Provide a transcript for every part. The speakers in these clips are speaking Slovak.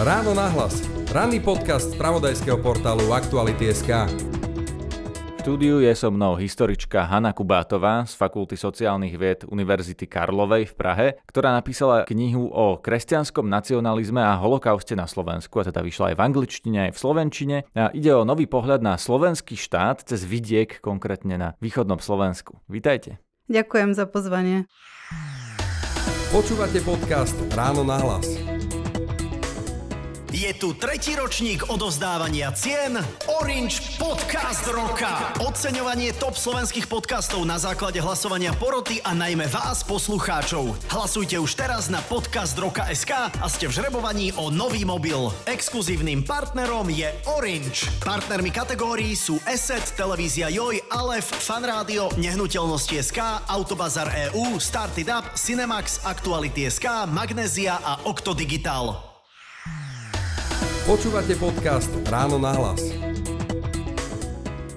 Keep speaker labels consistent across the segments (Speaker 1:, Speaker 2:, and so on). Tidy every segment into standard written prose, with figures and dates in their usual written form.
Speaker 1: Ráno nahlas. Ranný podcast z spravodajského portálu Aktuality.sk.
Speaker 2: V štúdiu je so mnou historička Hana Kubátová z Fakulty sociálnych vied Univerzity Karlovej v Prahe, ktorá napísala knihu o kresťanskom nacionalizme a holokauste na Slovensku, a teda vyšla aj v angličtine, aj v slovenčine. A ide o nový pohľad na slovenský štát cez vidiek, konkrétne na východnom Slovensku. Vítajte.
Speaker 3: Ďakujem za pozvanie.
Speaker 1: Počúvate podcast Ráno nahlas.
Speaker 4: Je tu tretí ročník odovzdávania cien Orange Podcast Roka. Oceňovanie top slovenských podcastov na základe hlasovania poroty a najmä vás, poslucháčov. Hlasujte už teraz na podcastroka.sk a ste v žrebovaní o nový mobil. Exkluzívnym partnerom je Orange. Partnermi kategórií sú Asset, Televízia Joj, Alef, Fanrádio, Nehnuteľnosti.sk, Autobazar EU, Started Up, Cinemax, Aktuality.sk, Magnézia a Okto Digital.
Speaker 1: Počúvate podcast Ráno nahlas.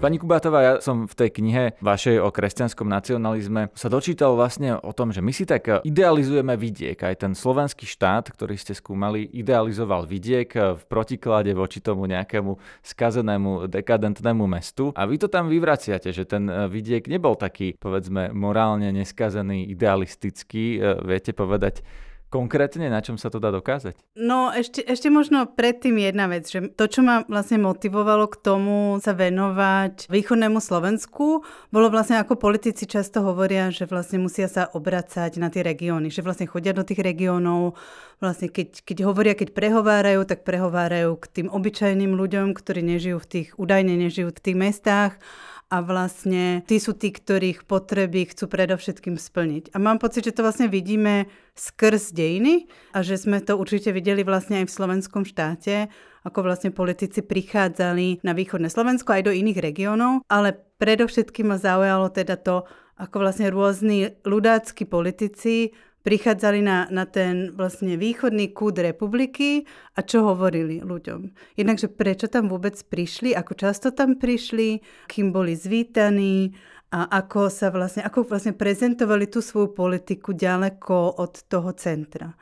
Speaker 2: Pani Kubátová, ja som v tej knihe vašej o kresťanskom nacionalizme sa dočítal vlastne o tom, že my si tak idealizujeme vidiek. Aj ten slovenský štát, ktorý ste skúmali, idealizoval vidiek v protiklade voči tomu nejakému skazenému, dekadentnému mestu. A vy to tam vyvraciate, že ten vidiek nebol taký, povedzme, morálne neskazený, idealistický. Viete povedať konkrétne, na čom sa to dá dokázať?
Speaker 3: No ešte možno predtým jedna vec, že to, čo ma vlastne motivovalo k tomu sa venovať východnému Slovensku, bolo vlastne, ako politici často hovoria, že vlastne musia sa obracať na tie regióny, že vlastne chodia do tých regiónov, vlastne keď prehovárajú, tak prehovárajú k tým obyčajným ľuďom, ktorí údajne nežijú v tých mestách. A vlastne tí sú tí, ktorých potreby chcú predovšetkým splniť. A mám pocit, že to vlastne vidíme skrz dejiny a že sme to určite videli vlastne aj v slovenskom štáte, ako vlastne politici prichádzali na východné Slovensko aj do iných regiónov, ale predovšetkým ma zaujalo teda to, ako vlastne rôzni ľudácki politici prichádzali na ten vlastne východný kút republiky a čo hovorili ľuďom. Jednakže prečo tam vôbec prišli, ako často tam prišli, kým boli zvítaní a ako vlastne prezentovali tú svoju politiku ďaleko od toho centra.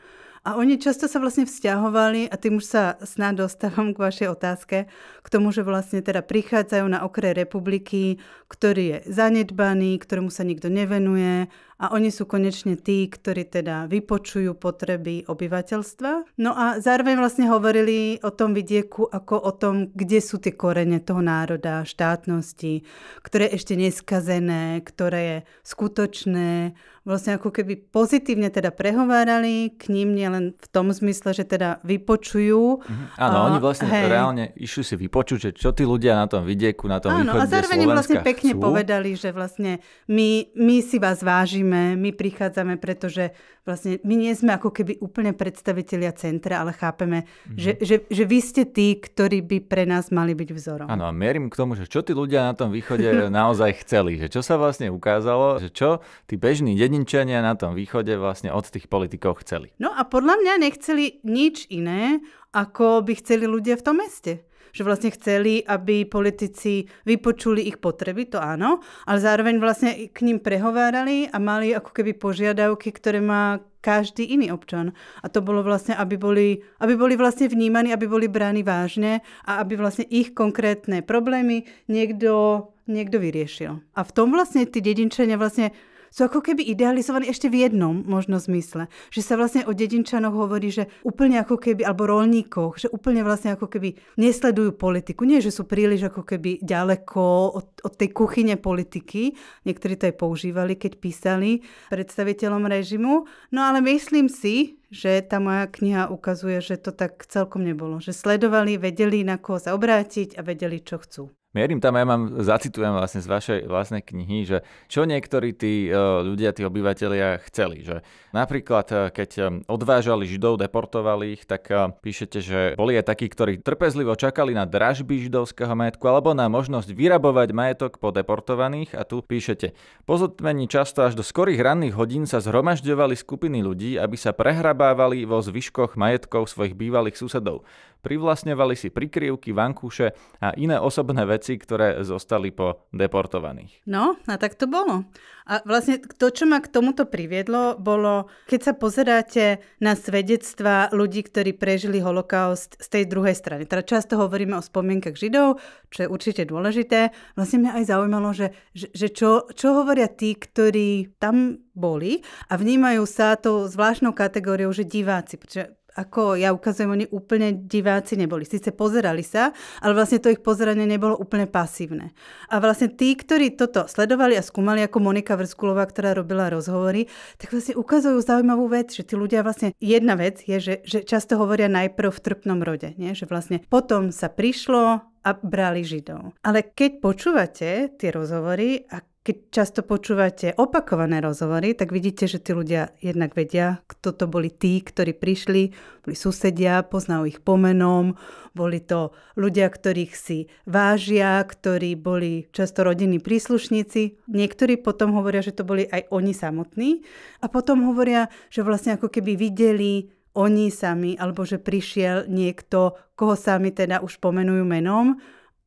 Speaker 3: A oni často sa vlastne vzťahovali, a tým už sa snáď dostávam k vašej otázke, k tomu, že vlastne teda prichádzajú na okraj republiky, ktorý je zanedbaný, ktorému sa nikto nevenuje, a oni sú konečne tí, ktorí teda vypočujú potreby obyvateľstva. No a zároveň vlastne hovorili o tom vidieku ako o tom, kde sú tie korene toho národa, štátnosti, ktoré je ešte neskazené, ktoré je skutočné. Vlastne ako keby pozitívne teda prehovárali k ním, nielen v tom zmysle, že teda vypočujú.
Speaker 2: Áno, oni vlastne reálne išli si vypočuť, že čo tí ľudia na tom vidieku, na tom východe Slovenska chcú. Áno, a zároveň vlastne
Speaker 3: pekne povedali, že vlastne my si vás vážime, my prichádzame, pretože vlastne my nie sme ako keby úplne predstavitelia centra, ale chápeme, že vy ste tí, ktorí by pre nás mali byť vzorom.
Speaker 2: Áno, a mierim k tomu, že čo tí ľudia na tom východe naozaj chceli, že čo sa vlastne ukázalo, že čo tí bežní dedinčania na tom východe vlastne od tých politikov chceli.
Speaker 3: No a podľa mňa nechceli nič iné, ako by chceli ľudia v tom meste. Že vlastne chceli, aby politici vypočuli ich potreby, to áno, ale zároveň vlastne k ním prehovárali a mali ako keby požiadavky, ktoré má každý iný občan. A to bolo vlastne, aby boli vlastne vnímaní, aby boli bráni vážne a aby vlastne ich konkrétne problémy niekto vyriešil. A v tom vlastne tí dedinčania vlastne sú ako keby idealizovaní ešte v jednom možno zmysle. Že sa vlastne o dedinčanoch hovorí, že úplne ako keby, alebo roľníkoch, že úplne vlastne ako keby nesledujú politiku. Nie, že sú príliš ako keby ďaleko od tej kuchyne politiky. Niektorí to aj používali, keď písali predstaviteľom režimu. No ale myslím si, že tá moja kniha ukazuje, že to tak celkom nebolo. Že sledovali, vedeli, na koho sa obrátiť a vedeli, čo chcú.
Speaker 2: Mierim tam, zacitujem vlastne z vašej vlastnej knihy, že čo niektorí tí ľudia, tí obyvatelia chceli. Že napríklad, keď odvážali Židov, deportovali ich, tak píšete, že boli aj takí, ktorí trpezlivo čakali na dražby židovského majetku alebo na možnosť vyrabovať majetok po deportovaných. A tu píšete, po zotmení často až do skorých ranných hodín sa zhromažďovali skupiny ľudí, aby sa prehrabávali vo zvyškoch majetkov svojich bývalých susedov. Privlastňovali si prikryvky, vankúše a iné osobné veci veci, ktoré zostali po deportovaných.
Speaker 3: No, a tak to bolo. A vlastne to, čo ma k tomuto priviedlo, bolo, keď sa pozeráte na svedectvá ľudí, ktorí prežili holokaust z tej druhej strany. Teda často hovoríme o spomienkach Židov, čo je určite dôležité. Vlastne mňa aj zaujímalo, že čo hovoria tí, ktorí tam boli a vnímajú sa tou zvláštnou kategóriou, že diváci. Pretože ako ja ukazujem, oni úplne diváci neboli. Sice pozerali sa, ale vlastne to ich pozeranie nebolo úplne pasívne. A vlastne tí, ktorí toto sledovali a skúmali, ako Monika Vrskulová, ktorá robila rozhovory, tak vlastne ukazujú zaujímavú vec, že tí ľudia vlastne, jedna vec je, že často hovoria najprv v trpnom rode, nie? Že vlastne potom sa prišlo a brali Židov. Ale keď počúvate tie rozhovory a keď často počúvate opakované rozhovory, tak vidíte, že tí ľudia jednak vedia, kto to boli tí, ktorí prišli, boli susedia, poznajú ich po menom, boli to ľudia, ktorých si vážia, ktorí boli často rodinní príslušníci. Niektorí potom hovoria, že to boli aj oni samotní a potom hovoria, že vlastne ako keby videli oni sami, alebo že prišiel niekto, koho sami teda už pomenujú menom,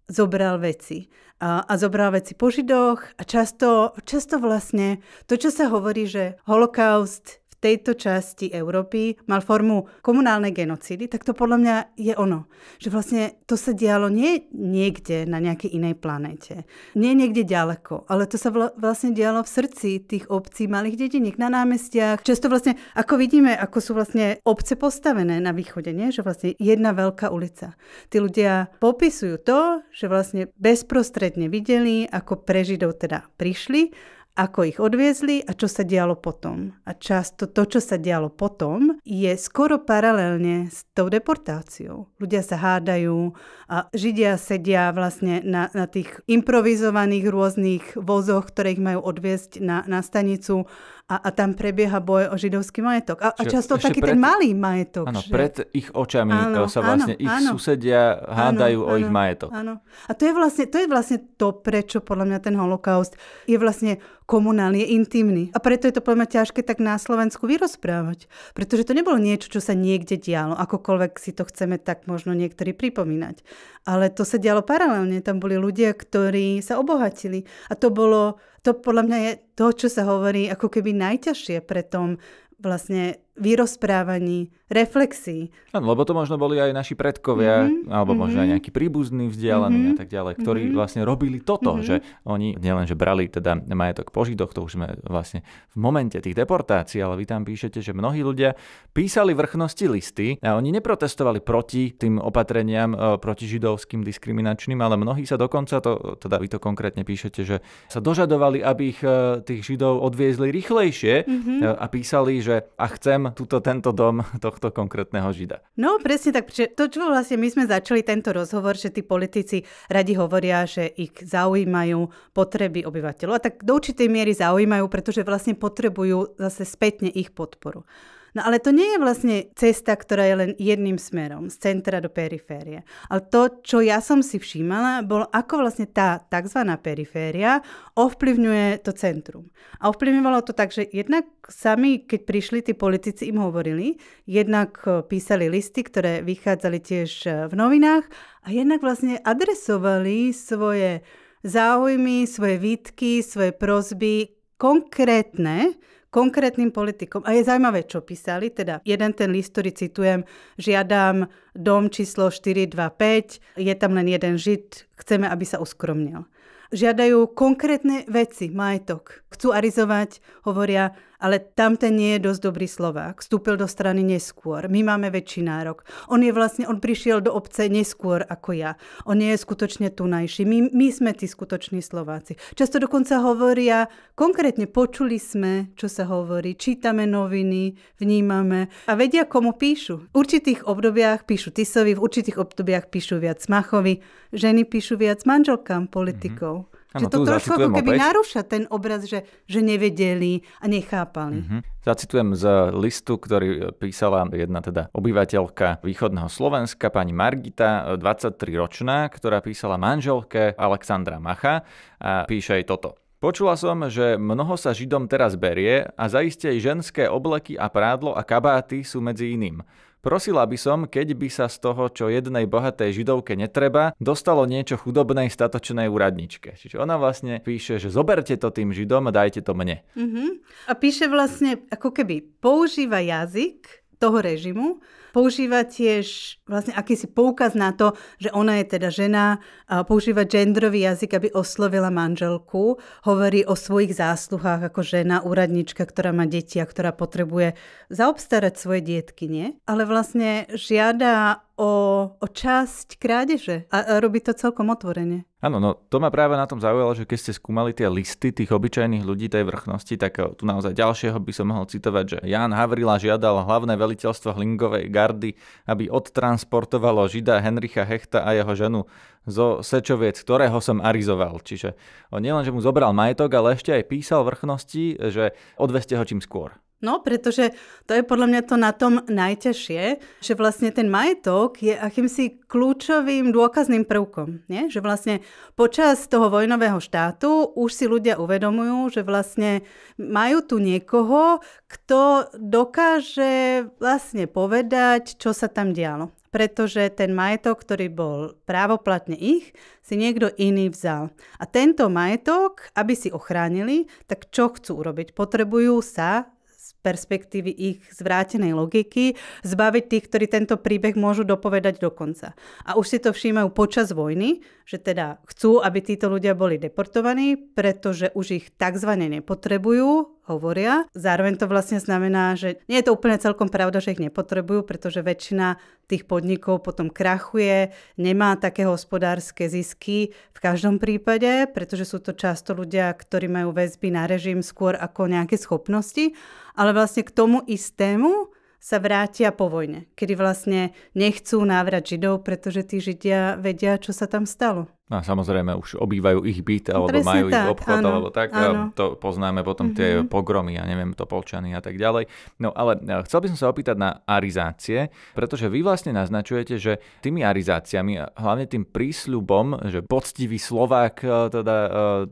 Speaker 3: zobral veci. A zobral veci po Židoch a často vlastne to, čo sa hovorí, že holokaust v tejto časti Európy mal formu komunálnej genocídy, tak to podľa mňa je ono. Že vlastne to sa dialo nie niekde na nejakej inej planéte. Nie niekde ďaleko, ale to sa vlastne dialo v srdci tých obcí, malých dediniek, na námestiach. Často vlastne, ako vidíme, ako sú vlastne obce postavené na východe, nie? Že vlastne jedna veľká ulica. Tí ľudia popisujú to, že vlastne bezprostredne videli, ako pre Židov teda prišli, ako ich odviezli a čo sa dialo potom. A často to, čo sa dialo potom, je skoro paralelne s tou deportáciou. Ľudia sa hádajú a Židia sedia vlastne na tých improvizovaných rôznych vozoch, ktoré ich majú odviezť na stanicu a tam prebieha boj o židovský majetok. A často taký ten malý majetok.
Speaker 2: Áno, pred ich očami sa vlastne ich susedia hádajú o ich majetok.
Speaker 3: Áno. A to je vlastne to, prečo podľa mňa ten holokaust je vlastne komunálny, je intimný. A preto je to podľa mňa ťažké tak na Slovensku vyrozprávať. Pretože to nebolo niečo, čo sa niekde dialo. Akokoľvek si to chceme tak možno niektorí pripomínať. Ale to sa dialo paralelne. Tam boli ľudia, ktorí sa obohatili. A to podľa mňa je to, čo sa hovorí ako keby najťažšie pre tom vlastne vyrozprávaní, reflexii.
Speaker 2: Áno, lebo to možno boli aj naši predkovia, alebo možno aj nejakí príbuzní, vzdialení a tak ďalej, ktorí vlastne robili toto, že oni nielenže brali teda majetok po Židoch, to už sme vlastne v momente tých deportácií, ale vy tam píšete, že mnohí ľudia písali vrchnosti listy a oni neprotestovali proti tým opatreniam proti židovským diskriminačným, ale mnohí sa dokonca, teda vy to konkrétne píšete, že sa dožadovali, aby ich tých Židov odviezli rýchlejšie a písali, že a chcem tento dom tohto konkrétneho Žida.
Speaker 3: No presne tak, pretože to, čo vlastne my sme začali tento rozhovor, že tí politici radi hovoria, že ich zaujímajú potreby obyvateľov. A tak do určitej miery zaujímajú, pretože vlastne potrebujú zase spätne ich podporu. No ale to nie je vlastne cesta, ktorá je len jedným smerom, z centra do periférie. Ale to, čo ja som si všímala, bolo, ako vlastne tá tzv. Periféria ovplyvňuje to centrum. A ovplyvňovalo to tak, že jednak sami, keď prišli, tí politici im hovorili, jednak písali listy, ktoré vychádzali tiež v novinách a jednak vlastne adresovali svoje záujmy, svoje výtky, svoje prosby konkrétnym politikom. A je zaujímavé, čo písali. Teda jeden ten list, ktorý citujem, žiadam dom číslo 425, je tam len jeden Žid, chceme, aby sa uskromnil. Žiadajú konkrétne veci, majetok. Chcú arizovať, hovoria, ale tamten nie je dosť dobrý Slovák. Vstúpil do strany neskôr. My máme väčší nárok. On prišiel do obce neskôr ako ja. On nie je skutočne tunajší. My sme tí skutoční Slováci. Často dokonca hovoria, konkrétne počuli sme, čo sa hovorí, čítame noviny, vnímame a vedia, komu píšu. V určitých obdobiach píšu Tisovi, v určitých obdobiach píšu viac Machovi, ženy píšu viac manželkám politikov. Že to trošku ako keby narúša ten obraz, že nevedeli a nechápali.
Speaker 2: Zacitujem z listu, ktorý písala jedna teda obyvateľka východného Slovenska, pani Margita, 23-ročná, ktorá písala manželke Alexandra Macha a píše jej toto. Počula som, že mnoho sa Židom teraz berie a zaiste aj ženské obleky a prádlo a kabáty sú medzi iným. Prosila by som, keď by sa z toho, čo jednej bohatej židovke netreba, dostalo niečo chudobnej statočnej úradničke. Čiže ona vlastne píše, že zoberte to tým židom a dajte to mne.
Speaker 3: A píše vlastne, ako keby používa jazyk toho režimu, používa tiež vlastne akýsi poukaz na to, že ona je teda žena, a používa genderový jazyk, aby oslovila manželku, hovorí o svojich zásluhách ako žena, úradnička, ktorá má deti a ktorá potrebuje zaobstarať svoje dietky, nie? Ale vlastne žiada o časť krádeže a robí to celkom otvorene.
Speaker 2: Áno, no to ma práve na tom zaujalo, že keď ste skúmali tie listy tých obyčajných ľudí tej vrchnosti, tak tu naozaj ďalšieho by som mohol citovať, že Ján Havrila žiadal hlavné veliteľstvo Hlingovej gardy, aby odtransportovalo žida Henricha Hechta a jeho ženu zo Sečoviec, ktorého som arizoval. Čiže on nielen, že mu zobral majetok, ale ešte aj písal vrchnosti, že odveste ho čím skôr.
Speaker 3: No, pretože to je podľa mňa to na tom najťažšie, že vlastne ten majetok je akýmsi kľúčovým dôkazným prvkom. Nie? Že vlastne počas toho vojnového štátu už si ľudia uvedomujú, že vlastne majú tu niekoho, kto dokáže vlastne povedať, čo sa tam dialo. Pretože ten majetok, ktorý bol právoplatne ich, si niekto iný vzal. A tento majetok, aby si ochránili, tak čo chcú urobiť? Potrebujú sa perspektívy ich zvrátenej logiky, zbaviť tých, ktorí tento príbeh môžu dopovedať do konca. A už si to všímajú počas vojny, že teda chcú, aby títo ľudia boli deportovaní, pretože už ich takzvané nepotrebujú, hovoria. Zároveň to vlastne znamená, že nie je to úplne celkom pravda, že ich nepotrebujú, pretože väčšina tých podnikov potom krachuje, nemá také hospodárske zisky v každom prípade, pretože sú to často ľudia, ktorí majú väzby na režim skôr ako nejaké schopnosti, ale vlastne k tomu istému sa vrátia po vojne, kedy vlastne nechcú návrat Židov, pretože tí Židia vedia, čo sa tam stalo.
Speaker 2: No a samozrejme už obývajú ich byt, alebo
Speaker 3: presne
Speaker 2: majú
Speaker 3: tak,
Speaker 2: ich obchod,
Speaker 3: áno,
Speaker 2: alebo tak.
Speaker 3: Áno.
Speaker 2: To poznáme potom tie pogromy, ja neviem, Topolčany a tak ďalej. No ale chcel by som sa opýtať na arizácie, pretože vy vlastne naznačujete, že tými arizáciami, hlavne tým prísľubom, že poctivý Slovák, teda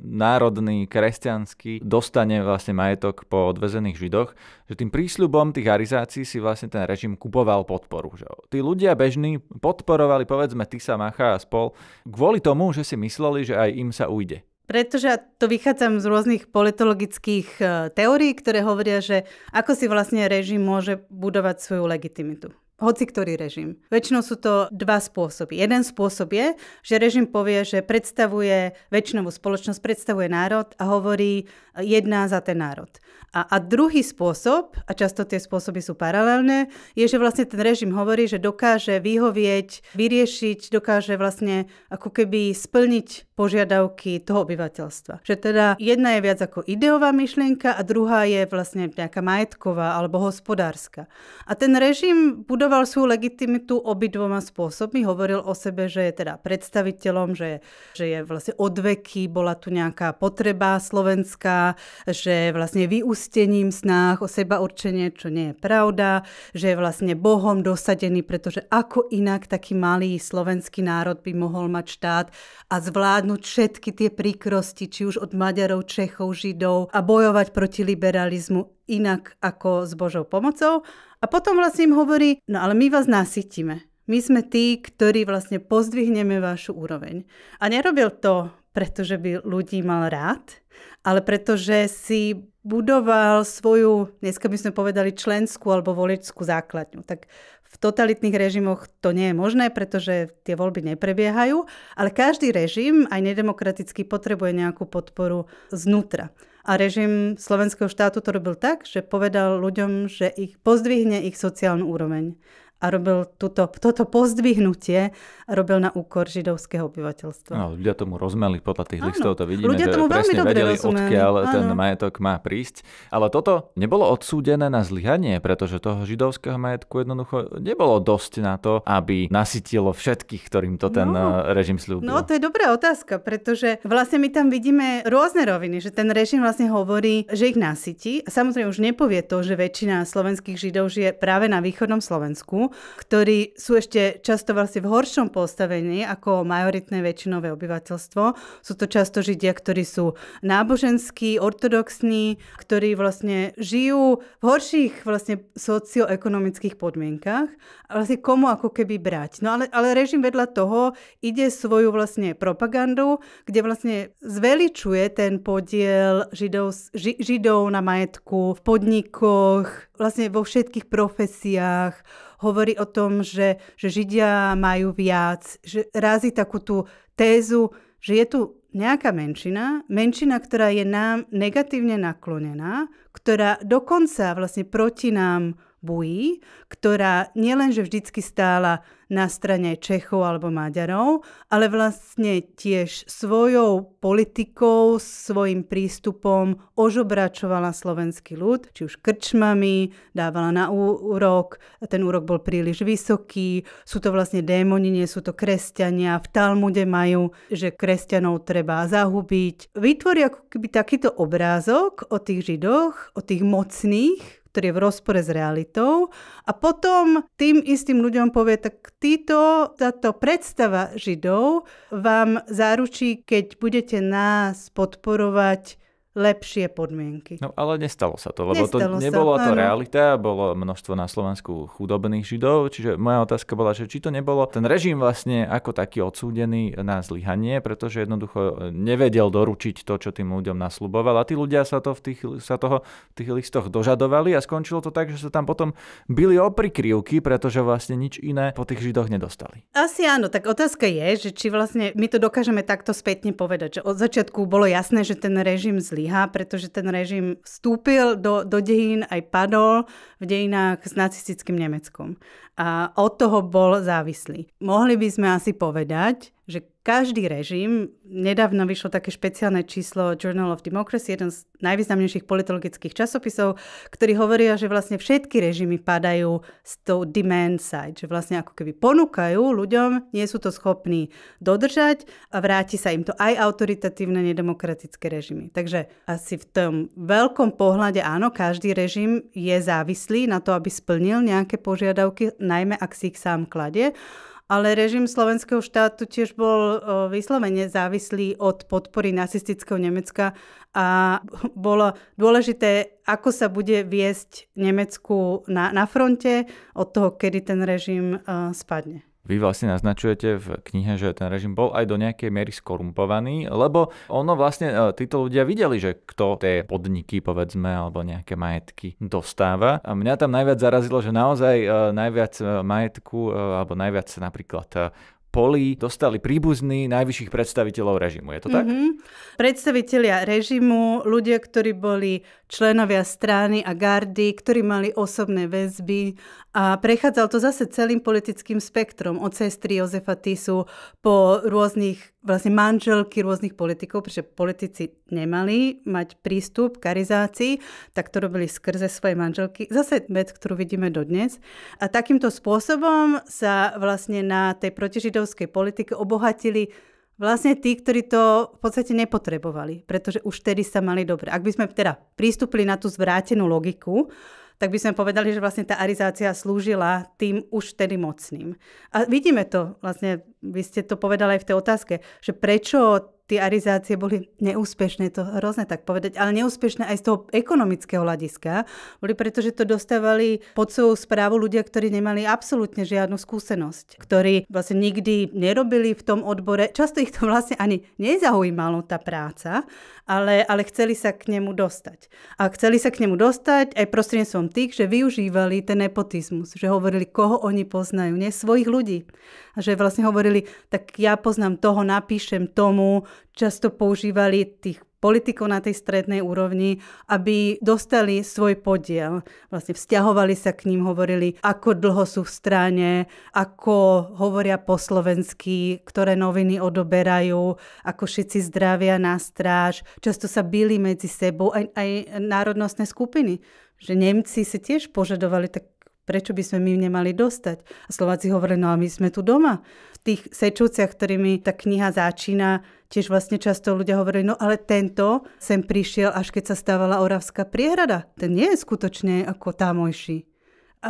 Speaker 2: národný, kresťanský, dostane vlastne majetok po odvezených Židoch, že tým prísľubom tých arizácií si vlastne ten režim kupoval podporu. Že tí ľudia bežní podporovali, povedzme, Tisa, Macha a spol, kvôli tomu, že si mysleli, že aj im sa ujde.
Speaker 3: Pretože to vychádzam z rôznych politologických teórií, ktoré hovoria, že ako si vlastne režim môže budovať svoju legitimitu. Hoci ktorý režim. Väčšinou sú to dva spôsoby. Jeden spôsob je, že režim povie, že predstavuje väčšinovú spoločnosť, predstavuje národ a hovorí jedná za ten národ. A druhý spôsob, a často tie spôsoby sú paralelné, je, že vlastne ten režim hovorí, že dokáže vyhovieť, vyriešiť, dokáže vlastne ako keby splniť požiadavky toho obyvateľstva. Že teda jedna je viac ako ideová myšlienka a druhá je vlastne nejaká majetková alebo hospodárska. A ten režim budoval svoju legitimitu obidvoma spôsobmi. Hovoril o sebe, že je teda predstaviteľom, že je vlastne odveky, bola tu nejaká potreba slovenská, že vlastne vyústením snách o seba určenie, čo nie je pravda, že je vlastne Bohom dosadený, pretože ako inak taký malý slovenský národ by mohol mať štát a zvládnuť všetky tie príkrosti, či už od Maďarov, Čechov, Židov a bojovať proti liberalizmu inak ako s Božou pomocou. A potom vlastne im hovorí, no ale my vás nasytíme. My sme tí, ktorí vlastne pozdvihneme vašu úroveň. A nerobil to, pretože by ľudí mal rád, ale pretože si budoval svoju, dneska by sme povedali, členskú alebo voličskú základňu. Tak v totalitných režimoch to nie je možné, pretože tie voľby neprebiehajú, ale každý režim, aj nedemokratický, potrebuje nejakú podporu znútra. A režim slovenského štátu to robil tak, že povedal ľuďom, že ich pozdvihne ich sociálnu úroveň. A robil toto pozdvihnutie robil na úkor židovského obyvateľstva.
Speaker 2: No, ľudia tomu rozumeli, podľa tých listov to vidíme,
Speaker 3: ľudia
Speaker 2: že
Speaker 3: tomu
Speaker 2: presne vedeli,
Speaker 3: rozumeli.
Speaker 2: odkiaľ ten majetok má prísť. Ale toto nebolo odsúdené na zlyhanie, pretože toho židovského majetku jednoducho nebolo dosť na to, aby nasytilo všetkých, ktorým to ten režim sľúbil.
Speaker 3: No, to je dobrá otázka, pretože vlastne my tam vidíme rôzne roviny, že ten režim vlastne hovorí, že ich nasytí. A samozrejme už nepovie to, že väčšina slovenských Židov žije práve na východnom Slovensku, Slovensku, ktorí sú ešte často vlastne v horšom postavení ako majoritné väčšinové obyvateľstvo. Sú to často Židia, ktorí sú náboženskí, ortodoxní, ktorí vlastne žijú v horších vlastne socioekonomických podmienkach a vlastne komu ako keby brať. No ale režim vedľa toho ide svoju vlastne propagandu, kde vlastne zveličuje ten podiel Židov na majetku, v podnikoch, vlastne vo všetkých profesiách. Hovorí o tom, že Židia majú viac, že razí takú tú tézu, že je tu nejaká menšina, ktorá je nám negatívne naklonená, ktorá dokonca vlastne proti nám bují, ktorá nielenže vždycky stála na strane Čechov alebo Maďarov, ale vlastne tiež svojou politikou, svojim prístupom ožobračovala slovenský ľud, či už krčmami, dávala na úrok, ten úrok bol príliš vysoký, sú to vlastne démoni, nie sú to kresťania, v Talmude majú, že kresťanov treba zahubiť. Vytvorí ako keby takýto obrázok o tých Židoch, o tých mocných, ktorý je v rozpore s realitou a potom tým istým ľuďom povie, tak táto predstava Židov vám zaručí, keď budete nás podporovať lepšie podmienky.
Speaker 2: No ale nestalo sa to, lebo nebola to realita, bolo množstvo na Slovensku chudobných Židov, čiže moja otázka bola, že či to nebolo ten režim vlastne ako taký odsúdený na zlyhanie, pretože jednoducho nevedel doručiť to, čo tým ľuďom nasľuboval a tí ľudia sa toho v tých listoch dožadovali a skončilo to tak, že sa tam potom bili o prikryvky, pretože vlastne nič iné po tých Židoch nedostali.
Speaker 3: Asi áno, tak otázka je, že či vlastne my to dokážeme takto spätne povedať, že od začiatku bolo jasné, že ten režim zlyhá, pretože ten režim vstúpil do dejín, aj padol v dejinách s nacistickým Nemeckom. A od toho bol závislý. Mohli by sme asi povedať, že každý režim, nedávno vyšlo také špeciálne číslo Journal of Democracy, jeden z najvýznamnejších politologických časopisov, ktorí hovoria, že vlastne všetky režimy padajú z tou demand side, že vlastne ako keby ponúkajú ľuďom, nie sú to schopní dodržať a vráti sa im to aj autoritatívne nedemokratické režimy. Takže asi v tom veľkom pohľade áno, každý režim je závislý na to, aby splnil nejaké požiadavky, najmä ak si ich sám kladie. Ale režim slovenského štátu tiež bol vyslovene závislý od podpory nacistického Nemecka a bolo dôležité, ako sa bude viesť Nemecku na fronte od toho, kedy ten režim spadne.
Speaker 2: Vy vlastne naznačujete v knihe, že ten režim bol aj do nejakej miery skorumpovaný, lebo ono vlastne títo ľudia videli, že kto tie podniky, povedzme, alebo nejaké majetky dostáva. A mňa tam najviac zarazilo, že naozaj najviac majetku, alebo najviac napríklad polí dostali príbuzní najvyšších predstaviteľov režimu. Je to tak?
Speaker 3: Predstavitelia režimu, ľudia, ktorí boli členovia strany a gardy, ktorí mali osobné väzby a prechádzal to zase celým politickým spektrom od sestry Jozefa Tisu po rôznych vlastne manželky rôznych politikov, pretože politici nemali mať prístup k karizácii, tak to robili skrze svoje manželky. Zase vec, ktorú vidíme dodnes. A takýmto spôsobom sa vlastne na tej protižidovskej politike obohatili vlastne tí, ktorí to v podstate nepotrebovali, pretože už vtedy sa mali dobre. Ak by sme teda pristúpili na tú zvrátenú logiku, tak by sme povedali, že vlastne tá arizácia slúžila tým už vtedy mocným. A vidíme to, vlastne vy ste to povedali aj v tej otázke, že prečo tie arizácie boli neúspešné, to hrozné tak povedať, ale neúspešné aj z toho ekonomického hľadiska. Boli pretože to dostávali pod svoju správu ľudia, ktorí nemali absolútne žiadnu skúsenosť, ktorí vlastne nikdy nerobili v tom odbore. Často ich to vlastne ani nezaujímalo tá práca, ale chceli sa k nemu dostať. A chceli sa k nemu dostať aj prostredníctvom tých, že využívali ten nepotizmus, že hovorili, koho oni poznajú, nie svojich ľudí. A že vlastne hovorili, tak ja poznám toho, napíšem tomu. Často používali tých politikov na tej strednej úrovni, aby dostali svoj podiel. Vlastne vzťahovali sa k ním, hovorili, ako dlho sú v strane, ako hovoria po slovensky, ktoré noviny odoberajú, ako všetci zdravia na stráž. Často sa bili medzi sebou aj národnostné skupiny. Že Nemci si tiež požadovali, tak prečo by sme my nemali dostať? A Slováci hovorili, no a my sme tu doma. V tých Sečovciach, ktorými tá kniha začína, tiež vlastne často ľudia hovorili, no ale tento sem prišiel, až keď sa stávala Oravská priehrada. Ten nie je skutočne ako tamojší.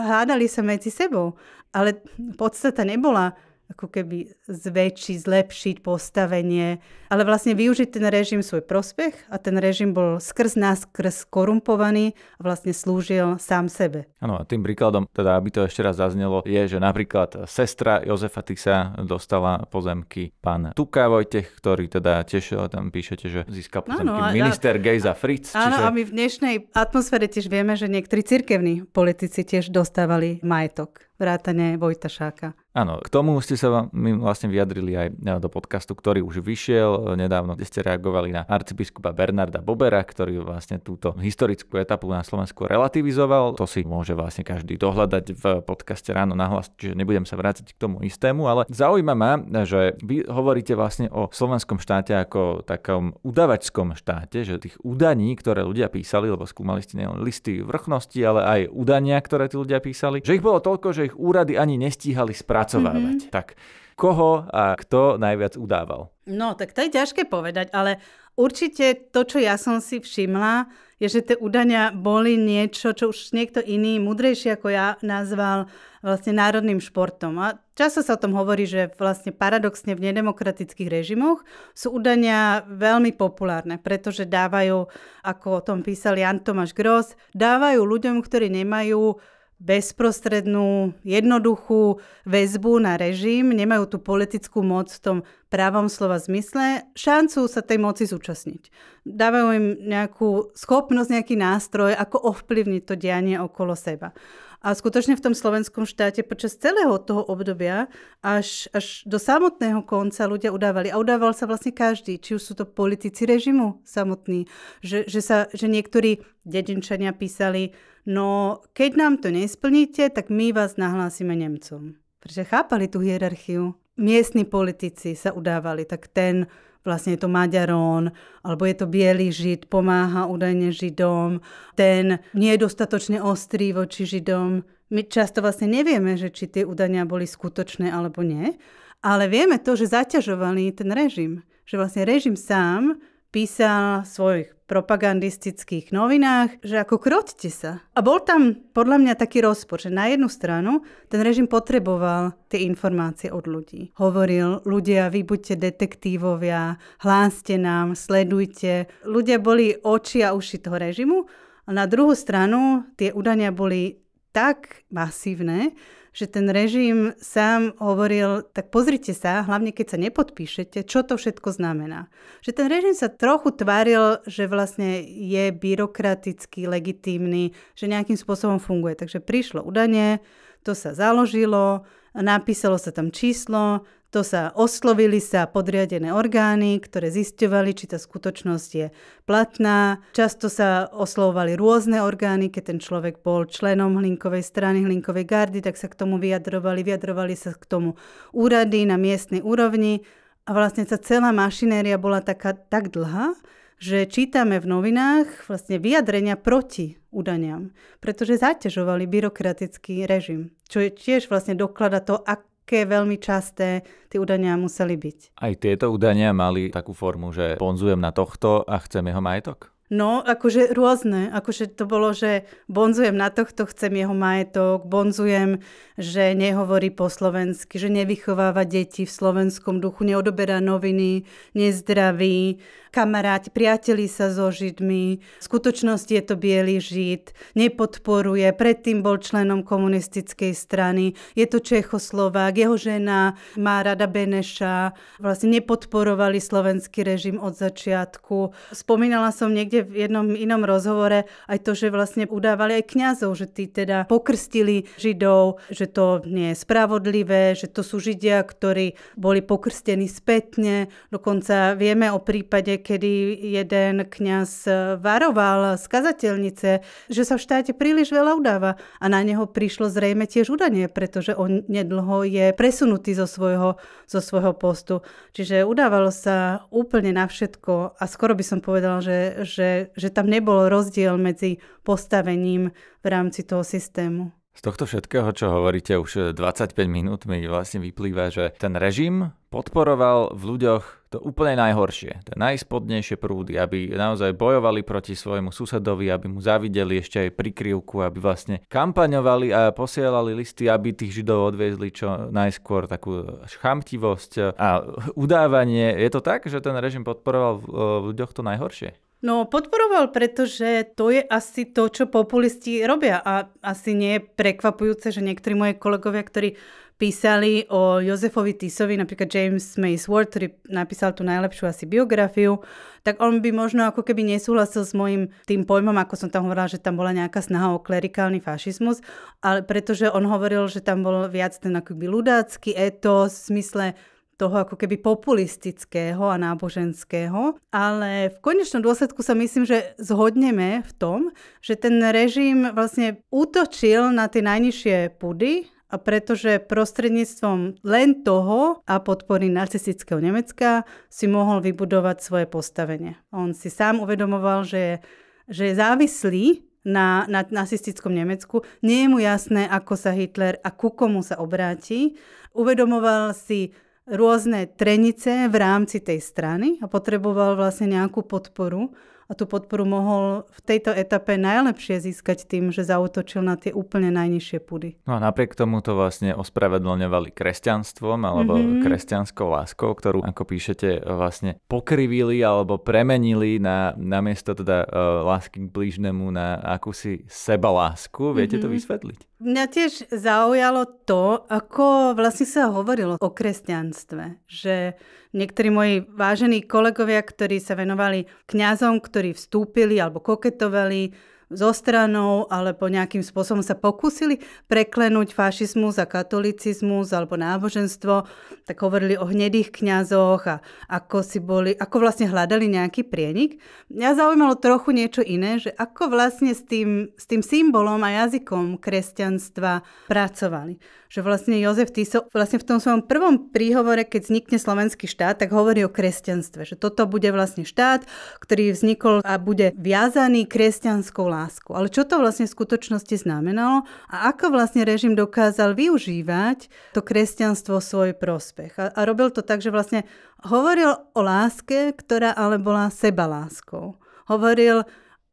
Speaker 3: hádali sa medzi sebou. Ale podstata nebola ako keby zlepšiť postavenie, ale vlastne využiť ten režim svoj prospech a ten režim bol skrz korumpovaný a vlastne slúžil sám sebe.
Speaker 2: Áno, a tým príkladom, teda aby to ešte raz zaznelo, je, že napríklad sestra Jozefa Tisa dostala pozemky, pán Tuka Vojtech, ktorý teda tiež tam píšete, že získal pozemky minister Gejza Fritz.
Speaker 3: Áno, a my v dnešnej atmosfére tiež vieme, že niektorí cirkevní politici tiež dostávali majetok. Vrátane Vojta Šáka.
Speaker 2: Áno, k tomu ste sa my vlastne vyjadrili aj do podcastu, ktorý už vyšiel nedávno, kde ste reagovali na arcibiskupa Bernarda Bobera, ktorý vlastne túto historickú etapu na Slovensku relativizoval. To si môže vlastne každý dohľadať v podcaste Ráno nahlas, čiže nebudem sa vrátiť k tomu istému, ale zaujíma ma, že vy hovoríte vlastne o slovenskom štáte ako takom udavačskom štáte, že tých údaní, ktoré ľudia písali, lebo skúmali ste nielen listy vrchnosti, ale aj údania, ktoré tí ľudia písali, že ich bolo toľko, že ich úrady ani nestíhali spracovávať. Tak koho a kto najviac udával?
Speaker 3: No, tak to je ťažké povedať, ale určite to, čo ja som si všimla, je, že tie údania boli niečo, čo už niekto iný, múdrejší ako ja, nazval vlastne národným športom. A často sa o tom hovorí, že vlastne paradoxne v nedemokratických režimoch sú údania veľmi populárne, pretože dávajú, ako o tom písal Jan Tomáš Gross, dávajú ľuďom, ktorí nemajú bezprostrednú, jednoduchú väzbu na režim, nemajú tú politickú moc v tom právom slova zmysle, šancu sa tej moci zúčastniť. Dávajú im nejakú schopnosť, nejaký nástroj, ako ovplyvniť to dianie okolo seba. A skutočne v tom slovenskom štáte počas celého toho obdobia až do samotného konca ľudia udávali. A udával sa vlastne každý, či už sú to politici režimu samotní, že niektorí dedinčania písali, no keď nám to nesplníte, tak my vás nahlásime Nemcom. Pretože chápali tú hierarchiu. Miestni politici sa udávali, tak ten vlastne je to Maďarón, alebo je to biely Žid, pomáha údajne Židom, ten nie je dostatočne ostrý voči Židom. My často vlastne nevieme, že či tie údania boli skutočné alebo nie, ale vieme to, že zaťažovali ten režim. Že vlastne režim sám písal v svojich propagandistických novinách, že ako kroťte sa. A bol tam podľa mňa taký rozpor, že na jednu stranu ten režim potreboval tie informácie od ľudí. Hovoril, ľudia, vy buďte detektívovia, hláste nám, sledujte. Ľudia boli oči a uši toho režimu a na druhú stranu tie údania boli tak masívne, že ten režim sám hovoril, tak pozrite sa, hlavne keď sa nepodpíšete, čo to všetko znamená. Že ten režim sa trochu tváril, že vlastne je byrokratický, legitímny, že nejakým spôsobom funguje. Takže prišlo údanie, to sa založilo, napísalo sa tam číslo, to sa oslovili sa podriadené orgány, ktoré zisťovali, či tá skutočnosť je platná. Často sa oslovovali rôzne orgány, keď ten človek bol členom Hlinkovej strany, Hlinkovej gardy, tak sa k tomu vyjadrovali sa k tomu úrady na miestnej úrovni a vlastne tá celá mašinéria bola tak dlhá, že čítame v novinách vlastne vyjadrenia proti údaniam, pretože zaťažovali byrokratický režim, čo je tiež vlastne doklada to, aké veľmi časté tie údania museli byť.
Speaker 2: Aj tieto údania mali takú formu, že bonzujem na tohto a chcem jeho majetok?
Speaker 3: No, akože rôzne. Akože to bolo, že bonzujem na tohto, chcem jeho majetok, bonzujem, že nehovorí po slovensky, že nevychováva deti v slovenskom duchu, neodoberá noviny, nezdraví, kamaráti, priateli sa so Židmi, v skutočnosti je to biely Žid, nepodporuje, predtým bol členom komunistickej strany, je to Čechoslovák, jeho žena má rada Beneša, vlastne nepodporovali slovenský režim od začiatku. Spomínala som niekde v jednom inom rozhovore aj to, že vlastne udávali aj kňazov, že tí teda pokrstili Židov, že to nie je spravodlivé, že to sú Židia, ktorí boli pokrstení spätne. Dokonca vieme o prípade, kedy jeden kňaz varoval z kazateľnice, že sa v štáte príliš veľa udáva a na neho prišlo zrejme tiež udanie, pretože on nedlho je presunutý zo svojho postu. Čiže udávalo sa úplne na všetko a skoro by som povedala, že tam nebol rozdiel medzi postavením v rámci toho systému.
Speaker 2: Z tohto všetkého, čo hovoríte už 25 minút, mi vlastne vyplýva, že ten režim podporoval v ľuďoch to úplne najhoršie, tie najspodnejšie prúdy, aby naozaj bojovali proti svojmu susedovi, aby mu závideli ešte aj prikryvku, aby vlastne kampaňovali a posielali listy, aby tých Židov odviezli čo najskôr, takú chamtivosť a udávanie. Je to tak, že ten režim podporoval v ľuďoch to najhoršie?
Speaker 3: No podporoval, pretože to je asi to, čo populisti robia a asi nie je prekvapujúce, že niektorí moji kolegovia, ktorí písali o Jozefovi Tisovi, napríklad James Mace Ward, ktorý napísal tú najlepšiu asi biografiu, tak on by možno ako keby nesúhlasil s mojím tým pojmom, ako som tam hovorila, že tam bola nejaká snaha o klerikálny fašizmus, ale pretože on hovoril, že tam bol viac ten akoby ľudácky etos v smysle toho ako keby populistického a náboženského, ale v konečnom dôsledku sa myslím, že zhodneme v tom, že ten režim vlastne útočil na tie najnižšie pudy a pretože prostredníctvom len toho a podpory nacistického Nemecka si mohol vybudovať svoje postavenie. On si sám uvedomoval, že je závislý na nacistickom Nemecku. Nie je mu jasné, ako sa Hitler a ku komu sa obráti. Uvedomoval si rôzne trenice v rámci tej strany a potreboval vlastne nejakú podporu. A tú podporu mohol v tejto etape najlepšie získať tým, že zaútočil na tie úplne najnižšie pudy.
Speaker 2: No a napriek tomu to vlastne ospravedlňovali kresťanstvom alebo kresťanskou láskou, ktorú, ako píšete, vlastne pokrivili alebo premenili na miesto teda lásky k blížnemu na akúsi sebalásku. Viete to vysvetliť?
Speaker 3: Mňa tiež zaujalo to, ako vlastne sa hovorilo o kresťanstve. Že niektorí moji vážení kolegovia, ktorí sa venovali kňazom, ktorí vstúpili alebo koketovali so stranou alebo nejakým spôsobom sa pokúsili preklenúť fašizmus a katolicizmus alebo náboženstvo, tak hovorili o hnedých kňazoch a ako vlastne hľadali nejaký prienik. Mňa zaujímalo trochu niečo iné, že ako vlastne s tým symbolom a jazykom kresťanstva pracovali. Že vlastne Jozef Tiso vlastne v tom svojom prvom príhovore, keď vznikne slovenský štát, tak hovorí o kresťanstve. Že toto bude vlastne štát, ktorý vznikol a bude viazaný kresťanskou láskou. Ale čo to vlastne v skutočnosti znamenalo a ako vlastne režim dokázal využívať to kresťanstvo v svoj prospech. A robil to tak, že vlastne hovoril o láske, ktorá ale bola sebaláskou. Hovoril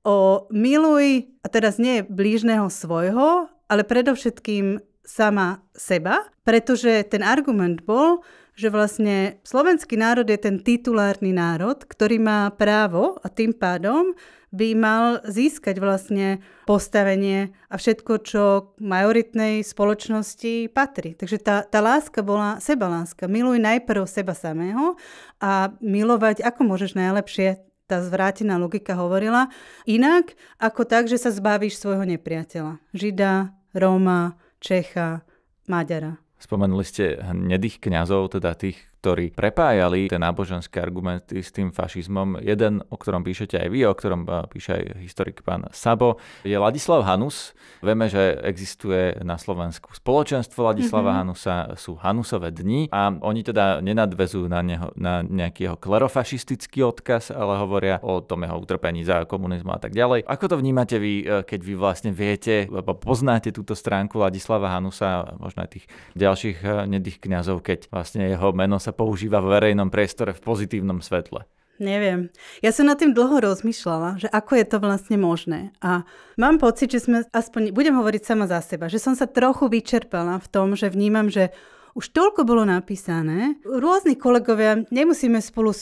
Speaker 3: o miluj, a teraz nie blížneho svojho, ale predovšetkým sama seba, pretože ten argument bol, že vlastne slovenský národ je ten titulárny národ, ktorý má právo a tým pádom by mal získať vlastne postavenie a všetko, čo majoritnej spoločnosti patrí. Takže tá láska bola sebaláska. Miluj najprv seba samého a milovať, ako môžeš najlepšie, tá zvrátená logika hovorila, inak ako tak, že sa zbavíš svojho nepriateľa. Žida, Róma, Čecha, Maďara.
Speaker 2: Spomenuli ste hnedých kňazov, teda tých, ktorí prepájali tie náboženské argumenty s tým fašizmom. Jeden, o ktorom píšete aj vy, o ktorom píše aj historik pán Sabo, je Ladislav Hanus. Vieme, že existuje na Slovensku spoločenstvo Ladislava Hanusa, sú Hanusové dni a oni teda nenadvezujú na nejaký jeho klerofašistický odkaz, ale hovoria o tom jeho utrpení za komunizmu a tak ďalej. Ako to vnímate vy, keď vy vlastne viete, poznáte túto stránku Ladislava Hanusa a možno aj tých ďalších hnedých kňazov, keď vlastne jeho meno sa používa v verejnom priestore v pozitívnom svetle?
Speaker 3: Neviem. Ja som nad tým dlho rozmýšľala, že ako je to vlastne možné. A mám pocit, že budem hovoriť sama za seba, že som sa trochu vyčerpala v tom, že vnímam, že už toľko bolo napísané. Rôzni kolegovia, nemusíme spolu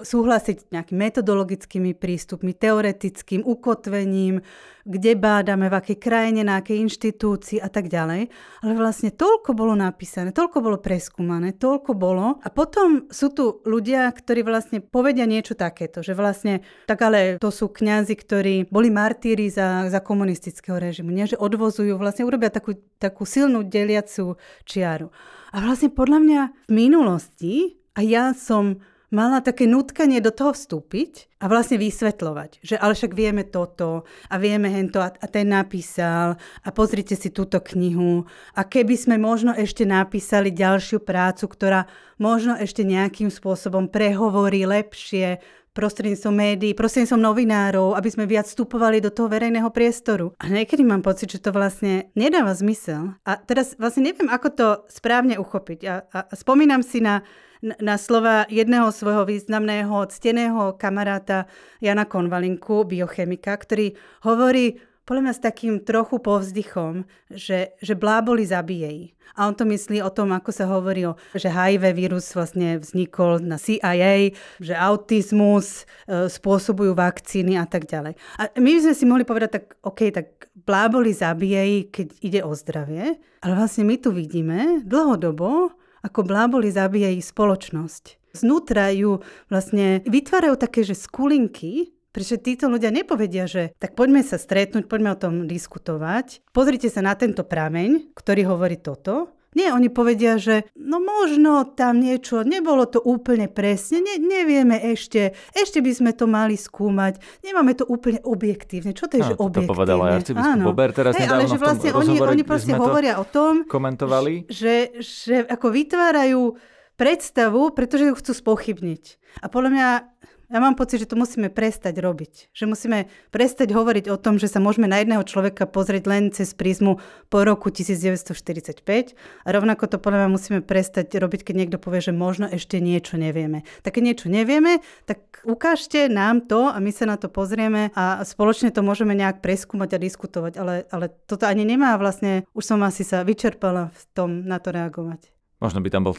Speaker 3: súhlasiť nejakými metodologickými prístupmi, teoretickým ukotvením, kde bádame, v akej krajine, na akej inštitúcii a tak ďalej. Ale vlastne toľko bolo napísané, toľko bolo preskúmané, toľko bolo. A potom sú tu ľudia, ktorí vlastne povedia niečo takéto, že vlastne, tak ale to sú kňazi, ktorí boli martíri za komunistického režimu, nie? Že odvozujú, vlastne urobia takú silnú deliacu čiaru. A vlastne podľa mňa v minulosti, a ja som mala také nutkanie do toho vstúpiť a vlastne vysvetľovať, že ale však vieme toto a vieme hento a ten napísal a pozrite si túto knihu a keby sme možno ešte napísali ďalšiu prácu, ktorá možno ešte nejakým spôsobom prehovorí lepšie prostredníctvom médií, prostredníctvom novinárov, aby sme viac vstupovali do toho verejného priestoru. A niekedy mám pocit, že to vlastne nedáva zmysel. A teraz vlastne neviem, ako to správne uchopiť. A spomínam si na slova jedného svojho významného, cteného kamaráta Jana Konvalinku, biochemika, ktorý hovorí podľa mňa s takým trochu povzdychom, že bláboli zabíjejí. A on to myslí o tom, ako sa hovorí, že HIV vírus vlastne vznikol na CIA, že autizmus spôsobujú vakcíny a tak ďalej. A my by sme si mohli povedať, tak OK, tak bláboli zabíjejí, keď ide o zdravie, ale vlastne my tu vidíme dlhodobo, ako bláboli zabíjejí spoločnosť. Znútra ju vlastne vytvárajú také, že skulinky, pretože títo ľudia nepovedia, že tak poďme sa stretnúť, poďme o tom diskutovať. Pozrite sa na tento prameň, ktorý hovorí toto. Nie, oni povedia, že no možno tam niečo, nebolo to úplne presne, nevieme ešte by sme to mali skúmať, nemáme to úplne objektívne. Čo to je, že objektívne?
Speaker 2: To povedal aj arcibiskup Bober teraz nedávno
Speaker 3: ale že vlastne
Speaker 2: v tom rozhovore,
Speaker 3: oni proste hovoria o tom,
Speaker 2: komentovali,
Speaker 3: že ako vytvárajú predstavu, pretože ju chcú spochybniť. A podľa mňa ja mám pocit, že to musíme prestať robiť. Že musíme prestať hovoriť o tom, že sa môžeme na jedného človeka pozrieť len cez prízmu po roku 1945. A rovnako to podľa mňa musíme prestať robiť, keď niekto povie, že možno ešte niečo nevieme. Tak keď niečo nevieme, tak ukážte nám to a my sa na to pozrieme a spoločne to môžeme nejak preskúmať a diskutovať. Ale toto ani nemá vlastne, už som asi sa vyčerpala v tom na to reagovať.
Speaker 2: Možno by tam bol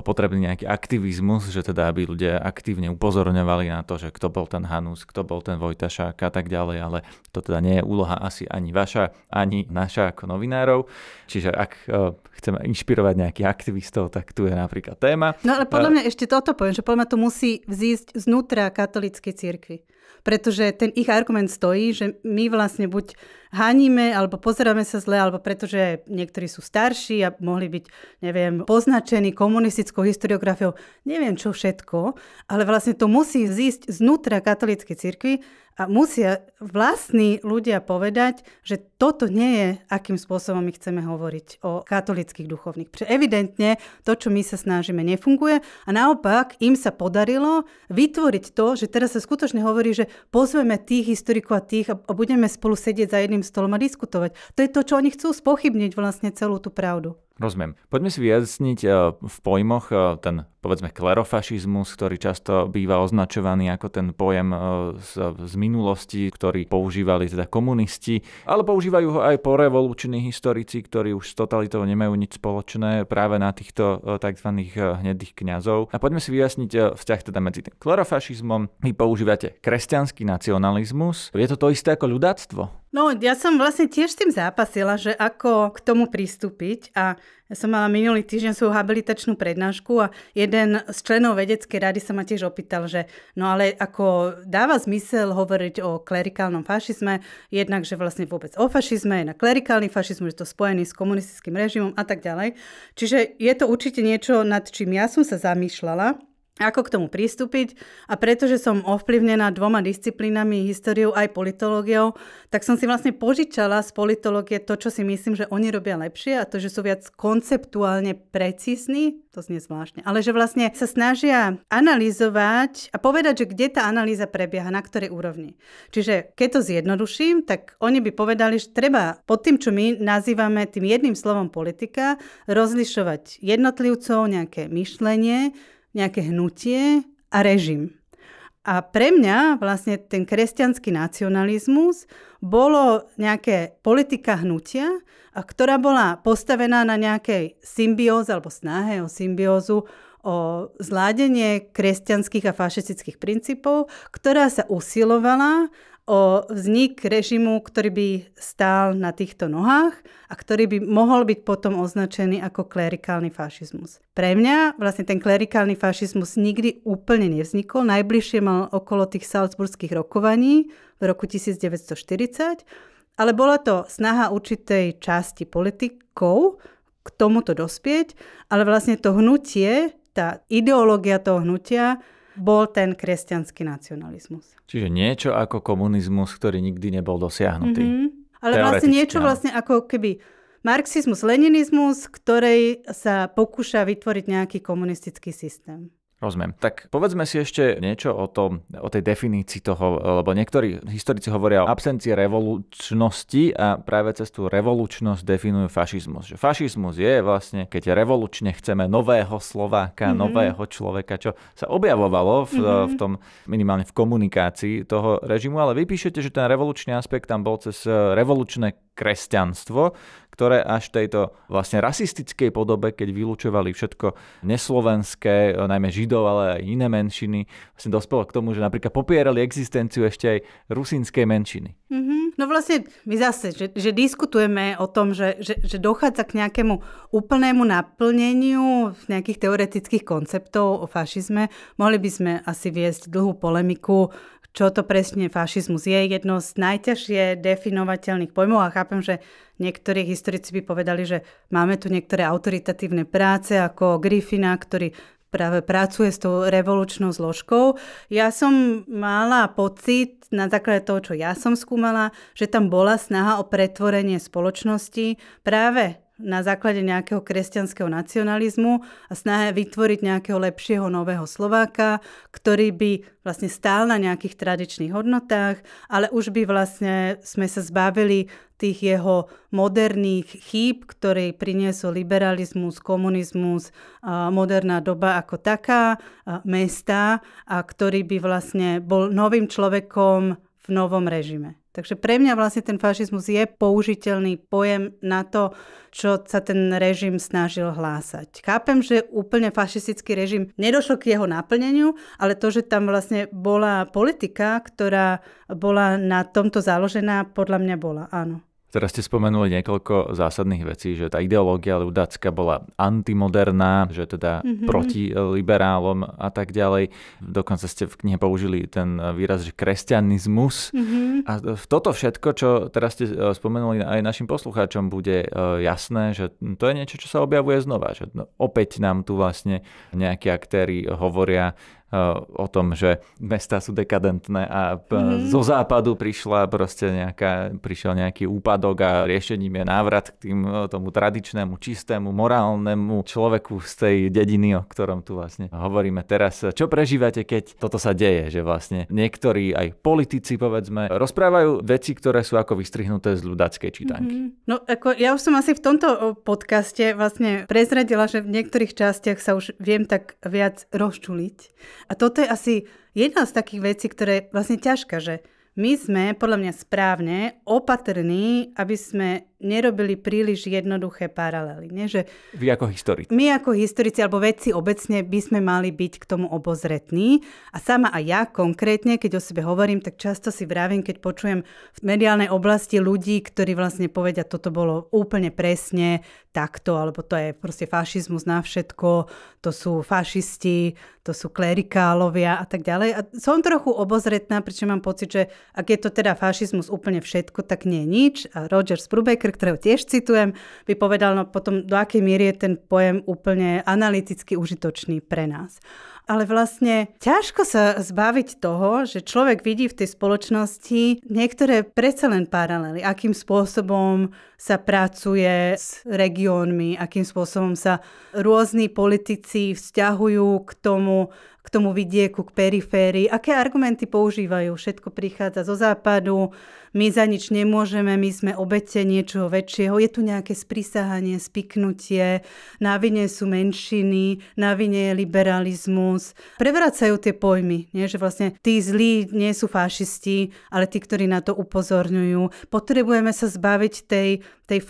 Speaker 2: potrebný nejaký aktivizmus, že teda aby ľudia aktívne upozorňovali na to, že kto bol ten Hanus, kto bol ten Vojtašák a tak ďalej, ale to teda nie je úloha asi ani vaša, ani naša ako novinárov. Čiže ak chceme inšpirovať nejakých aktivistov, tak tu je napríklad téma.
Speaker 3: No ale podľa mňa ešte toto poviem, že podľa mňa to musí vzísť znútra katolíckej cirkvi. Pretože ten ich argument stojí, že my vlastne buď haníme, alebo pozeráme sa zle, alebo pretože niektorí sú starší a mohli byť, neviem, poznačení komunistickou historiografiou, neviem čo všetko, ale vlastne to musí zísť znútra katolíckej cirkvi a musia vlastní ľudia povedať, že toto nie je, akým spôsobom my chceme hovoriť o katolíckych duchovných. Pretože evidentne to, čo my sa snažíme, nefunguje a naopak im sa podarilo vytvoriť to, že teraz sa skutočne hovorí, že pozveme tých historikov a tých a budeme spolu sedieť za jedným stolom a diskutovať. To je to, čo oni chcú spochybniť vlastne celú tú pravdu.
Speaker 2: Rozumiem. Poďme si vyjasniť v pojmoch ten, povedzme, klerofašizmus, ktorý často býva označovaný ako ten pojem z minulosti, ktorý používali teda komunisti, ale používajú ho aj porevoluční historici, ktorí už s totalitou nemajú nič spoločné práve na týchto tzv. Hnedých kňazov. A poďme si vyjasniť vzťah teda medzi tým klerofašizmom. Vy používate kresťanský nacionalizmus. Je to isté ako ľudáctvo?
Speaker 3: No, ja som vlastne tiež s tým zápasila, že ako k tomu pristúpiť a ja som mala minulý týždeň svoju habilitačnú prednášku a jeden z členov vedeckej rady sa ma tiež opýtal, že no ale ako dáva zmysel hovoriť o klerikálnom fašizme, jednak, že vlastne vôbec o fašizme, je na klerikálny fašizmus, že to spojený s komunistickým režimom a tak ďalej. Čiže je to určite niečo, nad čím ja som sa zamýšľala, ako k tomu pristúpiť a pretože som ovplyvnená 2 disciplínami, históriou aj politológiou, tak som si vlastne požičala z politológie to, čo si myslím, že oni robia lepšie a to, že sú viac konceptuálne precízni, to znie zvláštne, ale že vlastne sa snažia analyzovať a povedať, že kde tá analýza prebieha, na ktorej úrovni. Čiže keď to zjednoduším, tak oni by povedali, že treba pod tým, čo my nazývame tým jedným slovom politika, rozlišovať jednotlivcov, nejaké myšlenie, nejaké hnutie a režim. A pre mňa vlastne ten kresťanský nacionalizmus bolo nejaké politika hnutia, a ktorá bola postavená na nejakej symbióze alebo snahe o symbiózu, o zládenie kresťanských a fašistických princípov, ktorá sa usilovala o vznik režimu, ktorý by stál na týchto nohách a ktorý by mohol byť potom označený ako klerikálny fašizmus. Pre mňa vlastne ten klerikálny fašizmus nikdy úplne nevznikol. Najbližšie mal okolo tých salzburských rokovaní v roku 1940, ale bola to snaha určitej časti politikov k tomuto dospieť, ale vlastne to hnutie, tá ideológia toho hnutia bol ten kresťanský nacionalizmus.
Speaker 2: Čiže niečo ako komunizmus, ktorý nikdy nebol dosiahnutý.
Speaker 3: Ale vlastne niečo vlastne ako keby marxizmus, leninizmus, ktorej sa pokúša vytvoriť nejaký komunistický systém.
Speaker 2: Rozumiem. Tak povedzme si ešte niečo o tej definícii toho, lebo niektorí historici hovoria o absencii revolučnosti a práve cez tú revolučnosť definujú fašizmus. Že fašizmus je vlastne, keď revolučne chceme nového Slováka, nového človeka, čo sa objavovalo v tom, minimálne v komunikácii toho režimu, ale vy píšete, že ten revolučný aspekt tam bol cez revolučné kresťanstvo, ktoré až v tejto vlastne rasistickej podobe, keď vylúčovali všetko neslovenské, najmä Židov, ale aj iné menšiny, vlastne dospelo k tomu, že napríklad popierali existenciu ešte aj rusínskej menšiny.
Speaker 3: No vlastne my zase, že diskutujeme o tom, že dochádza k nejakému úplnému naplneniu nejakých teoretických konceptov o fašizme. Mohli by sme asi viesť dlhú polemiku, čo to presne fašizmus je. Jedno z najťažšie definovateľných pojmov a chápem, že niektorí historici by povedali, že máme tu niektoré autoritatívne práce ako Griffina, ktorý práve pracuje s tou revolučnou zložkou. Ja som mala pocit, na základe toho, čo ja som skúmala, že tam bola snaha o pretvorenie spoločnosti práve na základe nejakého kresťanského nacionalizmu a snahe vytvoriť nejakého lepšieho nového Slováka, ktorý by vlastne stál na nejakých tradičných hodnotách, ale už by vlastne sme sa zbavili tých jeho moderných chýb, ktoré priniesol liberalizmus, komunizmus, moderná doba ako taká, mestá, a ktorý by vlastne bol novým človekom v novom režime. Takže pre mňa vlastne ten fašizmus je použiteľný pojem na to, čo sa ten režim snažil hlásať. Chápem, že úplne fašistický režim nedošlo k jeho naplneniu, ale to, že tam vlastne bola politika, ktorá bola na tomto založená, podľa mňa bola, áno.
Speaker 2: Teraz ste spomenuli niekoľko zásadných vecí, že tá ideológia ľudácka bola antimoderná, že teda proti liberálom a tak ďalej. Dokonca ste v knihe použili ten výraz, že kresťanizmus. A toto všetko, čo teraz ste spomenuli aj našim poslucháčom, bude jasné, že to je niečo, čo sa objavuje znova. Že opäť nám tu vlastne nejakí aktéri hovoria o tom, že mestá sú dekadentné a zo západu prišiel nejaký úpadok a riešením je návrat k tomu tradičnému, čistému, morálnemu človeku z tej dediny, o ktorom tu vlastne hovoríme teraz. Čo prežívate, keď toto sa deje? Že vlastne niektorí aj politici, povedzme, rozprávajú veci, ktoré sú ako vystrihnuté z ľudáckej čítanky.
Speaker 3: No ako ja už som asi v tomto podcaste vlastne prezradila, že v niektorých častiach sa už viem tak viac rozčuliť. A toto je asi jedna z takých vecí, ktoré je vlastne ťažká, že my sme podľa mňa správne opatrní, aby sme nerobili príliš jednoduché paralely. Nie? Že
Speaker 2: vy ako historici.
Speaker 3: My ako historici alebo vedci obecne by sme mali byť k tomu obozretní. A sama aj ja konkrétne, keď o sebe hovorím, tak často si vravím, keď počujem v mediálnej oblasti ľudí, ktorí vlastne povedia, toto bolo úplne presne takto, alebo to je proste fašizmus na všetko, to sú fašisti, to sú klerikálovia a tak ďalej. A som trochu obozretná, pričom mám pocit, že ak je to teda fašizmus úplne všetko, tak nie je nič. A Roger Brubaker, ktorého tiež citujem, by povedal, no potom do akej miery je ten pojem úplne analyticky užitočný pre nás. Ale vlastne ťažko sa zbaviť toho, že človek vidí v tej spoločnosti niektoré predsa len paralely, akým spôsobom sa pracuje s regiónmi, akým spôsobom sa rôzni politici vzťahujú k tomu vidieku, k periférii, aké argumenty používajú. Všetko prichádza zo západu, my za nič nemôžeme, my sme obete niečoho väčšieho. Je tu nejaké sprisahanie, spiknutie, na vine sú menšiny, na vine je liberalizmus. Prevracajú tie pojmy, nie? Že vlastne tí zlí nie sú fašisti, ale tí, ktorí na to upozorňujú. Potrebujeme sa zbaviť tej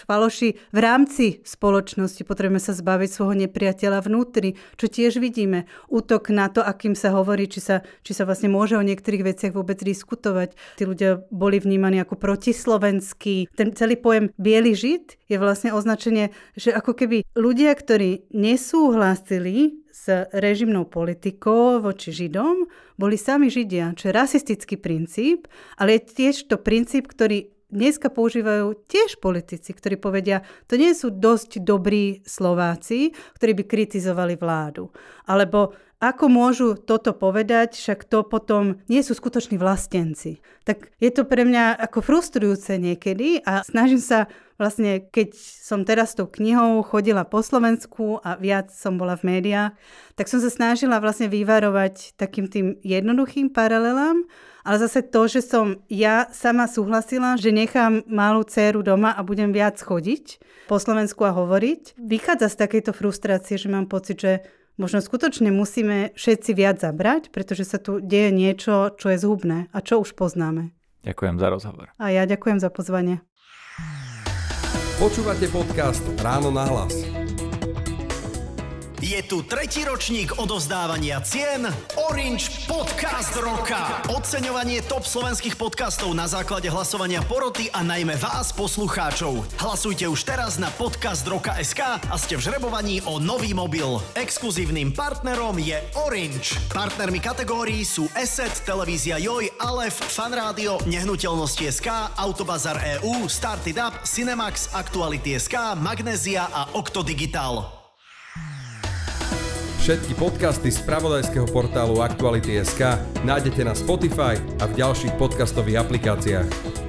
Speaker 3: faloši v rámci spoločnosti. Potrebujeme sa zbaviť svojho nepriateľa vnútri, čo tiež vidíme. Útok na to, akým sa hovorí, či sa vlastne môže o niektorých veciach vôbec diskutovať. Tí ľudia boli vnímaní ako protislovenskí. Ten celý pojem biely žid je vlastne označenie, že ako keby ľudia, ktorí nesúhlasili s režimnou politikou voči Židom, boli sami Židia, čo je rasistický princíp, ale je tiež to princíp, ktorý dneska používajú tiež politici, ktorí povedia, to nie sú dosť dobrí Slováci, ktorí by kritizovali vládu. Alebo ako môžu toto povedať, však to potom nie sú skutoční vlastenci. Tak je to pre mňa ako frustrujúce niekedy a snažím sa vlastne, keď som teraz s tou knihou chodila po Slovensku a viac som bola v médiách, tak som sa snažila vlastne vyvarovať takým tým jednoduchým paralelám, ale zase to, že som ja sama súhlasila, že nechám malú dcéru doma a budem viac chodiť po Slovensku a hovoriť, vychádza z takejto frustrácie, že mám pocit, že možno skutočne musíme všetci viac zabrať, pretože sa tu deje niečo, čo je zhubné a čo už poznáme.
Speaker 2: Ďakujem za rozhovor.
Speaker 3: A ja ďakujem za pozvanie.
Speaker 1: Počúvate podcast Ráno na hlas.
Speaker 4: Je tu tretí ročník odovzdávania cien Orange Podcast Roka. Oceňovanie top slovenských podcastov na základe hlasovania poroty a najmä vás, poslucháčov. Hlasujte už teraz na podcastroka.sk a ste v žrebovaní o nový mobil. Exkluzívnym partnerom je Orange. Partnermi kategórií sú ESET, Televízia Joj, Alef, Fanrádio, Nehnuteľnosti.sk, Autobazar EU, Started Up, Cinemax, Aktuality.sk, Magnézia a Okto Digital.
Speaker 1: Všetky podcasty z spravodajského portálu Aktuality.sk nájdete na Spotify a v ďalších podcastových aplikáciách.